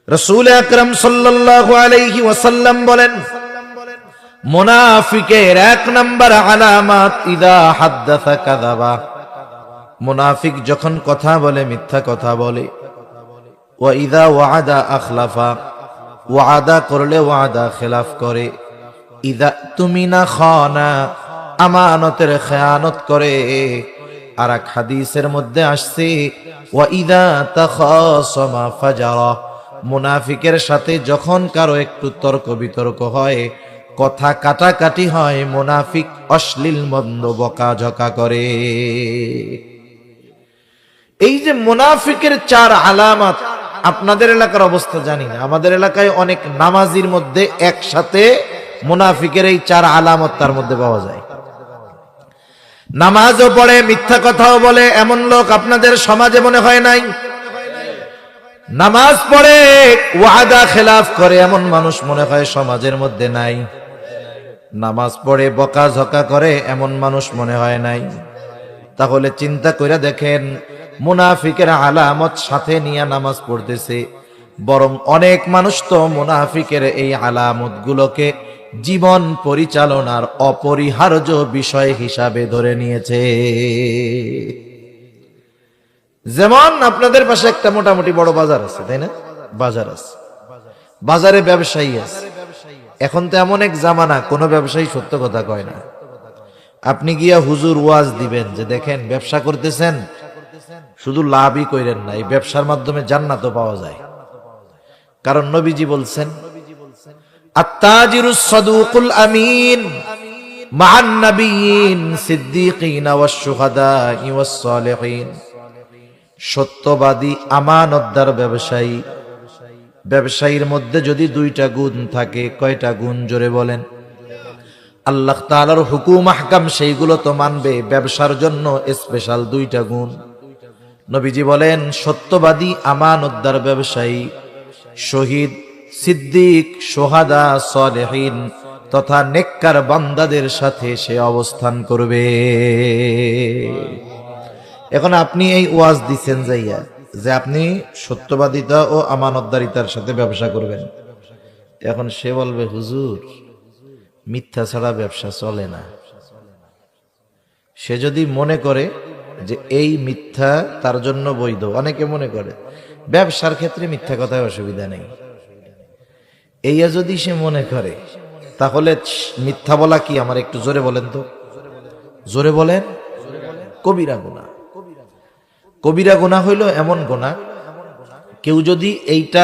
রাসূল আকরাম সাল্লাল্লাহু আলাইহি ওয়াসাল্লাম বলেন, মুনাফিকের এক নাম্বার আলামত ইযা হাদ্দাসা কাযাবা, মুনাফিক যখন কথা বলে মিথ্যা কথা বলে। ওয়া ইযা ওয়া'আদা আখলাফা, ওয়াদা করলে ওয়াদা খেলাফ করে। ইযা তুমিনা খানা, আমানতের খেয়ানত করে। আর এক হাদিসের মধ্যে আসছে ওয়া ইযা তাখাসামা ফাজারা, মুনাফিকের সাথে যখন কারো একটু তর্ক বিতর্ক হয়, কথা কাটাকাটি হয়, মুনাফিক অশ্লীল মন্দ বকাঝকা করে। এই যে মুনাফিকের চার আলামত, আপনাদের এলাকার অবস্থা জানি না, আমাদের এলাকায় অনেক নামাজির মধ্যে একসাথে মুনাফিকের এই চার আলামত তার মধ্যে পাওয়া যায়। নামাজও পড়ে মিথ্যা কথাও বলে, এমন লোক আপনাদের সমাজে মনে হয় নাই? নামাজ পড়ে ওয়াদা খেলাফ করে, এমন মানুষ মনে হয় সমাজের মধ্যে নাই? নামাজ পড়ে বকাঝকা করে, এমন মানুষ মনে হয় নাই? তাহলে চিন্তা করে দেখেন, মুনাফিকের আলামত সাথে নিয়ে নামাজ পড়তেছে, বরং অনেক মানুষ তো মুনাফিকের এই আলামত গুলোকে জীবন পরিচালনার অপরিহার্য বিষয় হিসাবে ধরে নিয়েছে। যেমন আপনাদের পাশে একটা মোটামুটি বড় বাজার আছে, তাই না? বাজার আছে, বাজারে ব্যবসায়ী আছে। এখন তো এমন এক জামানা, কোনো ব্যবসায়ী সত্য কথা কয় না। আপনি গিয়া হুজুর ওয়াজ দিবেন যে দেখেন ব্যবসা করতেছেন, শুধু লাভই কইরেন না, এই ব্যবসার মাধ্যমে জান্নাতও পাওয়া যায়। কারণ নবীজি বলছেন, আত-তাজিরুস সাদুকুল আমিন মা'আন নাবিয়্যিন সিদ্দীকিন ওয়াশ শুহাদা'i ওয়াস সালিহিন, সত্যবাদী আমানতদার ব্যবসায়ী, ব্যবসায়ীর মধ্যে যদি দুইটা গুণ থাকে, কয়টা গুণ জোরে বলেন? আল্লাহ তাআলার হুকুম আহকাম সেইগুলো তো মানবে, ব্যবসার জন্য স্পেশাল দুইটা গুণ। নবীজি বলেন, সত্যবাদী আমানতদার ব্যবসায়ী শহীদ, সিদ্দিক, সোহাদা, সালেহিন তথা নেককার বান্দাদের সাথে সে অবস্থান করবে। এখন আপনি এই ওয়াজ দিচ্ছেন যাইয়া যে আপনি সত্যবাদিতা ও আমানতদারিতার সাথে ব্যবসা করবেন। এখন সে বলবে, হুজুর মিথ্যা ছাড়া ব্যবসা চলে না। সে যদি মনে করে যে এই মিথ্যা তার জন্য বৈধ, অনেকে মনে করে ব্যবসার ক্ষেত্রে মিথ্যা কথায় অসুবিধা নেই, এইয়া যদি সে মনে করে, তাহলে মিথ্যা বলা কি, আমার একটু জোরে বলেন তো, জোরে বলেন? কবিরা গুনাহ। কবিরা গুনাহ হইল এমন গুনাহ, কেউ যদি এইটা